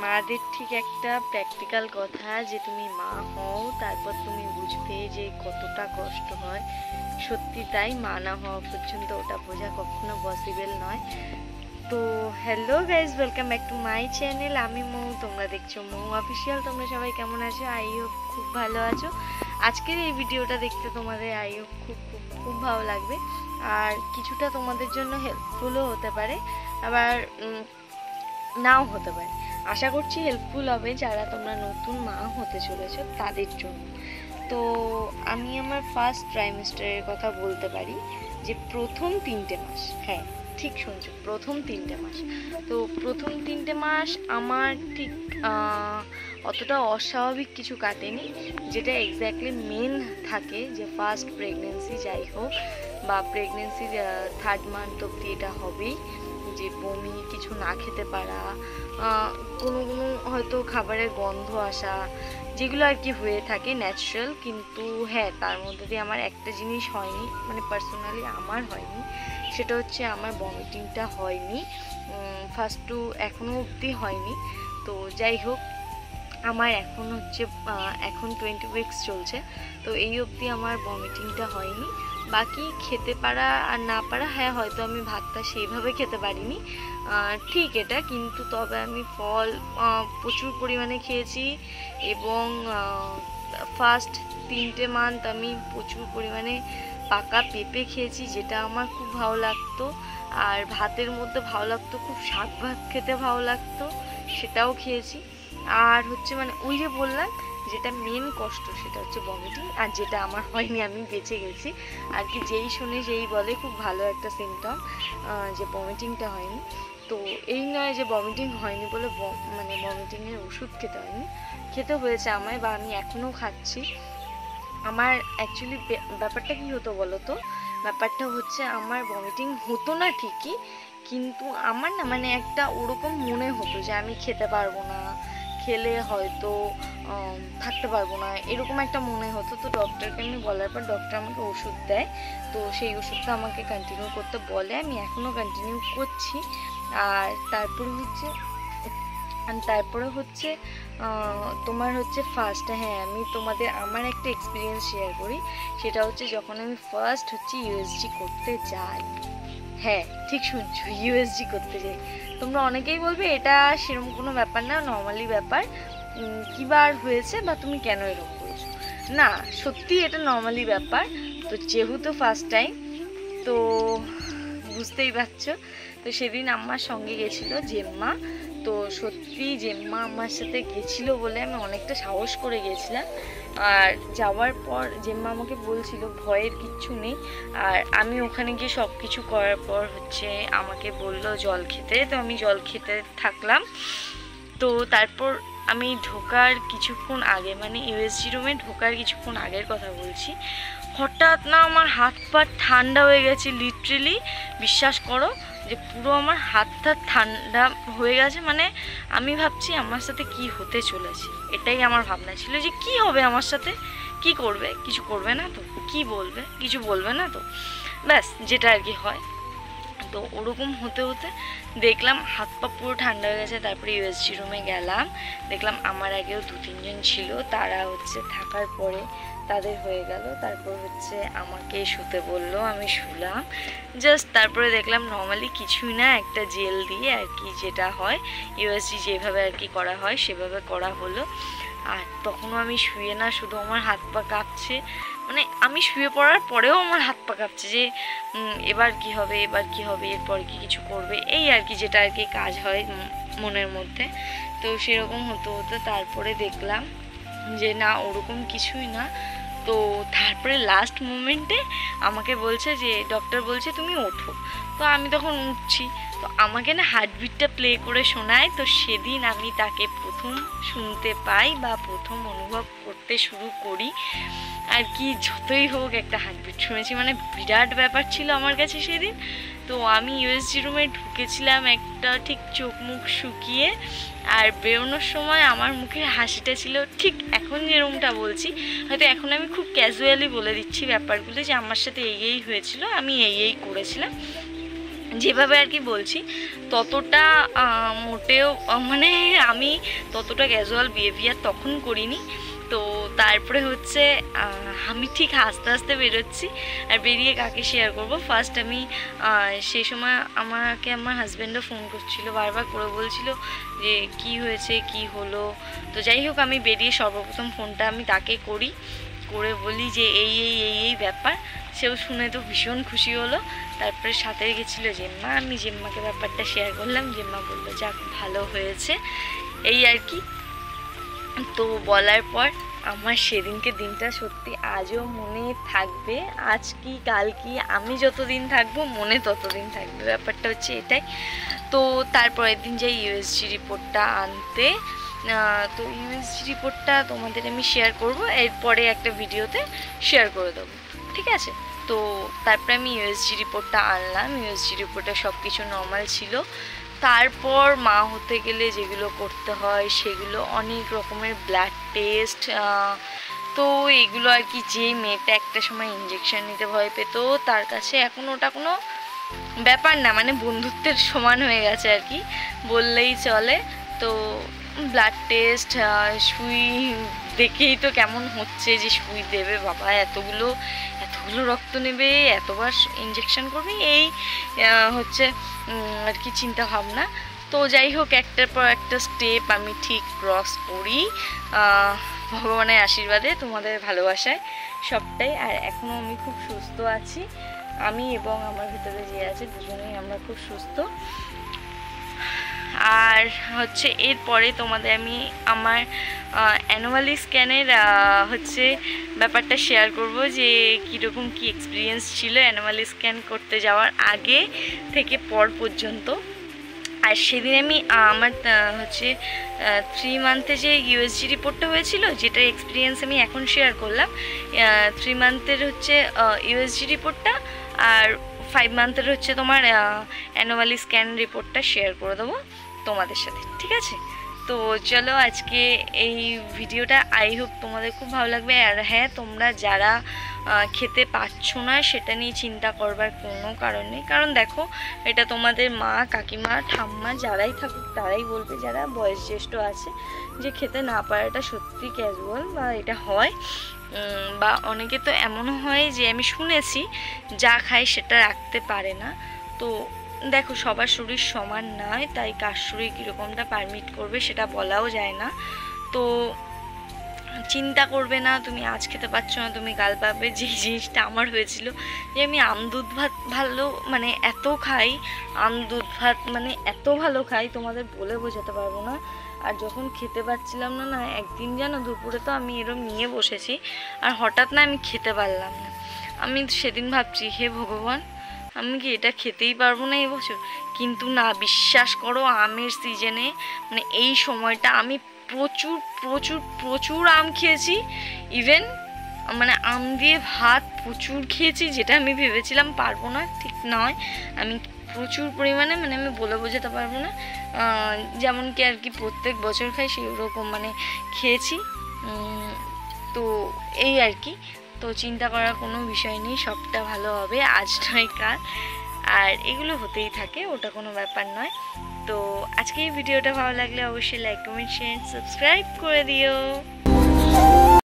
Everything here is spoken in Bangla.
মাদের ঠিক একটা প্র্যাকটিক্যাল কথা যে তুমি মা হও তারপর তুমি বুঝবে যে কতটা কষ্ট হয়। সত্যি তাই, মা না হওয়া পর্যন্ত ওটা বোঝা কখনো পসিবল নয়। তো hello guys, welcome back to my channel. আমি মৌ, তোমরা দেখছো মৌ অফিসিয়াল। তোমরা সবাই কেমন আছো? আই হোপ খুব ভালো আছো। আজকের এই ভিডিওটা দেখতে তোমাদের আই হোপ খুব খুব খুব ভালো লাগবে, আর কিছুটা তোমাদের জন্য হেল্পফুলও হতে পারে, আবার নাও হতে পারে। আশা করছি হেল্পফুল হবে যারা তোমরা নতুন মা হতে চলেছো তাদের জন্য। তো আমি আমার ফার্স্ট ট্রাইমেস্টারের কথা বলতে পারি যে প্রথম 3টে মাস, হ্যাঁ ঠিক শুনছো, প্রথম 3টে মাস। তো প্রথম 3টে মাস আমার ঠিক অতটা অস্বাভাবিক কিছু কাটেনি, যেটা এক্স্যাক্টলি মেন থাকে যে ফার্স্ট প্রেগনেন্সি যাই হোক বা প্রেগনেন্সির 3rd মান্থ অবধি এটা হবেই, যে বমি, কিছু না খেতে পারা, কোনো কোনো হয়তো খাবারের গন্ধ আসা, যেগুলো আর কি হয়ে থাকে ন্যাচারাল। কিন্তু হ্যাঁ, তার মধ্যে দিয়ে আমার একটা জিনিস হয়নি, মানে পার্সোনালি আমার হয়নি, সেটা হচ্ছে আমার ভমিটিংটা হয়নি। ফার্স্ট টু এখনও অবধি হয়নি। তো যাই হোক, আমার এখন হচ্ছে এখন 20 উইকস চলছে, তো এই অবধি আমার ভমিটিংটা হয়নি। বাকি খেতে পারা আর না পারা, হ্যাঁ হয়তো আমি ভাতটা সেইভাবে খেতে পারিনি, ঠিক এটা, কিন্তু তবে আমি ফল প্রচুর পরিমাণে খেয়েছি, এবং ফার্স্ট 3টে মান্থ আমি প্রচুর পরিমাণে পাকা পেঁপে খেয়েছি, যেটা আমার খুব ভালো লাগতো। আর ভাতের মধ্যে ভালো লাগতো খুব, শাক ভাত খেতে ভালো লাগতো, সেটাও খেয়েছি। আর হচ্ছে মানে ওই যে বললাম, যেটা মেন কষ্ট সেটা হচ্ছে ভমিটিং, আর যেটা আমার হয়নি, আমি বেঁচে গেছি আর কি। যেই শুনে সেই বলে খুব ভালো একটা সিমটম যে ভমিটিংটা হয়নি। তো এই নয় যে ভমিটিং হয়নি বলে মানে ভমিটিংয়ের ওষুধ খেতে হয়নি, খেতে হয়েছে আমায়, বা আমি এখনও খাচ্ছি। আমার অ্যাকচুয়ালি ব্যাপারটা কী হতো বলো তো, ব্যাপারটা হচ্ছে আমার ভমিটিং হতো না ঠিকই, কিন্তু আমার না মানে একটা ওরকম মনে হতো যে আমি খেতে পারবো না, খেলে হয়তো থাকতে পারবো না, এরকম একটা মনে হতো। তো ডক্টরকে আমি বলার পর ডক্টর আমাকে ওষুধ দেয়, তো সেই ওষুধটা আমাকে কন্টিনিউ করতে বলে, আমি এখনও কন্টিনিউ করছি। আর তারপরে হচ্ছে তোমার হচ্ছে ফার্স্ট, হ্যাঁ আমি তোমাদের আমার একটা এক্সপিরিয়েন্স শেয়ার করি। সেটা হচ্ছে যখন আমি ফার্স্ট হচ্ছে ইউএসজি করতে যাই, হ্যাঁ ঠিক শুনছো, ইউএসজি করতে যাই। তোমরা অনেকেই বলবে এটা সেরকম কোনো ব্যাপার না, নর্মালি ব্যাপার, কী বার হয়েছে বা তুমি কেন এরকম করেছো। না, সত্যি এটা নর্মালি ব্যাপার। তো যেহেতু ফার্স্ট টাইম, তো বুঝতেই পারছো। তো সেদিন আমার সঙ্গে গেছিলো জেম্মা। তো সত্যি জেম্মা আমার সাথে গেছিলো বলে আমি অনেকটা সাহস করে গেছিলাম। আর যাওয়ার পর জেম্মা আমাকে বলছিল ভয়ের কিচ্ছু নেই। আর আমি ওখানে গিয়ে সব কিছু করার পর হচ্ছে আমাকে বললো জল খেতে, তো আমি জল খেতে থাকলাম। তো তারপর আমি ঢোকার কিছুক্ষণ আগে, মানে ইউএসজি রুমে ঢোকার কিছুক্ষণ আগের কথা বলছি, হঠাৎ না আমার হাত পা ঠান্ডা হয়ে গেছে, লিটারেলি বিশ্বাস করো যে পুরো আমার হাতটা ঠান্ডা হয়ে গেছে। মানে আমি ভাবছি আমার সাথে কি হতে চলেছে, এটাই আমার ভাবনা ছিল যে কি হবে আমার সাথে, কি করবে, কিছু করবে না তো, কি বলবে, কিছু বলবে না তো, ব্যাস যেটা আর কি হয়। তো ওরকম হতে হতে দেখলাম হাত পা পুরো ঠান্ডা হয়ে গেছে। তারপরে ইউএসজি রুমে গেলাম, দেখলাম আমার আগেও 2-3 জন ছিল, তারা হচ্ছে থাকার পরে তাদের হয়ে গেল। তারপর হচ্ছে আমাকে শুতে বললো, আমি শুলাম জাস্ট। তারপরে দেখলাম নর্মালি কিছুই না, একটা জেল দিয়ে আর কি, যেটা হয় ইউএসজি যেভাবে আর কি করা হয় সেভাবে করা হলো। আর তখনও আমি শুয়ে না, শুধু আমার হাত পা কাঁপছে, মানে আমি শুয়ে পড়ার পরেও আমার হাত পা কাঁপছে যে এবার কি হবে, এবার কি হবে, এরপর কি কিছু করবে, এই আর কি, যেটা আর কি কাজ হয় মনের মধ্যে। তো সেরকম হতে হতে তারপরে দেখলাম যে না, ওরকম কিছুই না। তো তারপরে লাস্ট মোমেন্টে আমাকে বলছে যে ডক্টর বলছে তুমি ওঠো। তো আমি তখন উঠছি, তো আমাকে না হার্টবিটটা প্লে করে শোনায়। তো সেদিন আমি তাকে প্রথম শুনতে পাই বা প্রথম অনুভব করতে শুরু করি আর কি। যতই হোক একটা হার্টবিট শুনেছি, মানে বিরাট ব্যাপার ছিল আমার কাছে সেদিন। তো আমি ইউএসজি রুমে ঢুকেছিলাম একটা ঠিক চোখ মুখ শুকিয়ে, আর বেরোনোর সময় আমার মুখের হাসিটা ছিল ঠিক এখন যেরকমটা বলছি, হয়তো এখন আমি খুব ক্যাজুয়ালি বলে দিচ্ছি ব্যাপারগুলো যে আমার সাথে এই হয়েছিল, আমি এই করেছিলাম। যেভাবে আর কি বলছি ততটা মোটেও মানে আমি ততটা ক্যাজুয়াল বিহেভিয়ার তখন করিনি। তো তারপরে হচ্ছে আমি ঠিক আস্তে আস্তে বেরোচ্ছি, আর বেরিয়ে কাকে শেয়ার করব, ফার্স্ট আমি সেই সময় আমাকে আমার হাজব্যান্ডও ফোন করছিল, বারবার করে বলছিল যে কি হয়েছে কি হলো। তো যাই হোক আমি বেরিয়ে সর্বপ্রথম ফোনটা আমি তাকে করি, করে বলি যে এই এই এই এই ব্যাপার। সেও শুনে তো ভীষণ খুশি হলো। তারপরে সাথে গেছিলো জেম্মা, আমি জেম্মাকে ব্যাপারটা শেয়ার করলাম, জেম্মা বললো যাক ভালো হয়েছে, এই আর কি। তো বলার পর আমার সেদিনকে দিনটা সত্যি আজও মনে থাকবে, আজ কি কাল কি আমি যতদিন থাকবো মনে ততদিন থাকবে, ব্যাপারটা হচ্ছে এটাই। তো তারপরের দিন যাই ইউএসজি রিপোর্টটা আনতে। তো ইউএসজি রিপোর্টটা তোমাদের আমি শেয়ার করব, এরপরে একটা ভিডিওতে শেয়ার করে দেবো, ঠিক আছে। তো তারপরে আমি ইউএসজি রিপোর্টটা আনলাম, ইউএসজি রিপোর্টে সব কিছু নর্মাল ছিল। তারপর মা হতে গেলে যেগুলো করতে হয় সেগুলো অনেক রকমের ব্লাড টেস্ট, তো এগুলো আর কি। যে মেয়েটা একটা সময় ইঞ্জেকশন নিতে ভয় পেত তার কাছে এখন ওটা কোনো ব্যাপার না, মানে বন্ধুত্বের সমান হয়ে গেছে আর কি বললেই চলে। তো ব্লাড টেস্ট, সুই দেখেই তো কেমন হচ্ছে যে সুই দেবে বাবা, এতগুলো রক্ত নেবে, এতবার ইঞ্জেকশন করবে, এই হচ্ছে আর কি চিন্তা ভাবনা। তো যাই হোক একটার পর একটা স্টেপ আমি ঠিক ক্রস করি ভগবানের আশীর্বাদে, তোমাদের ভালোবাসায় সবটাই। আর এখনও আমি খুব সুস্থ আছি, আমি এবং আমার ভিতরে যে আছে দুজনেই আমরা খুব সুস্থ। আর হচ্ছে এরপরে তোমাদের আমি আমার অ্যানুয়ালি স্ক্যানের হচ্ছে ব্যাপারটা শেয়ার করব, যে কীরকম কী এক্সপিরিয়েন্স ছিল অ্যানুয়ালি স্ক্যান করতে যাওয়ার আগে থেকে পর পর্যন্ত। আর সেদিন আমি আমার হচ্ছে 3 মান্থে যে ইউএসজি রিপোর্টটা হয়েছিল, যেটার এক্সপিরিয়েন্স আমি এখন শেয়ার করলাম, 3 মান্থের হচ্ছে ইউএসজি রিপোর্টটা, আর 5 মান্থের হচ্ছে তোমার অ্যানুয়ালি স্ক্যান রিপোর্টটা শেয়ার করে দেবো তোমাদের সাথে, ঠিক আছে। তো চলো আজকে এই ভিডিওটা আই হোপ তোমাদের খুব ভালো লাগবে। আর হ্যাঁ, তোমরা যারা খেতে পাচ্ছ না সেটা নিয়ে চিন্তা করবার কোনো কারণ নেই, কারণ দেখো এটা তোমাদের মা, কাকিমা, ঠাম্মা যারাই থাকুক তারাই বলবে, যারা বয়োজ্যেষ্ঠ আছে, যে খেতে না পারাটা সত্যি ক্যাজুয়াল বা এটা হয়। বা অনেকে তো এমনও হয় যে আমি শুনেছি যা খায় সেটা রাখতে পারে না। তো দেখো সবার শরীর সমান নয়, তাই কার শরীর কীরকমটা পারমিট করবে সেটা বলাও যায় না। তো চিন্তা করবে না, তুমি আজ খেতে পারছো না তুমি কাল পাবে। যেই জিনিসটা আমার হয়েছিল, যে আমি দুধ ভাত ভালো মানে এত খাই, দুধ ভাত মানে এত ভালো খাই তোমাদের বলে বোঝাতে পারবো না। আর যখন খেতে পাচ্ছিলাম না না, একদিন যেন দুপুরে তো আমি এরম নিয়ে বসেছি, আর হঠাৎ না আমি খেতে পারলাম না। আমি সেদিন ভাবছি হে ভগবান, আমি কি এটা খেতেই পারবো না এবছর? কিন্তু না, বিশ্বাস করো আমের সিজনে মানে এই সময়টা আমি প্রচুর প্রচুর প্রচুর আম খেয়েছি। ইভেন মানে আম দিয়ে ভাত প্রচুর খেয়েছি, যেটা আমি ভেবেছিলাম পারবো না, ঠিক নয়। আমি প্রচুর পরিমাণে মানে আমি বলে বোঝাতে পারবো না, যেমন কি আর কি প্রত্যেক বছর খাই সেই রকম মানে খেয়েছি। তো এই আর কি। তো চিন্তা করার কোনো বিষয় নেই, সবটা ভালো হবে, আজ নয় কাল। আর এগুলো হতেই থাকে, ওটা কোনো ব্যাপার নয়। তো আজকে এই ভিডিওটা ভালো লাগলে অবশ্যই লাইক, কমেন্ট, শেয়ার, সাবস্ক্রাইব করে দিও।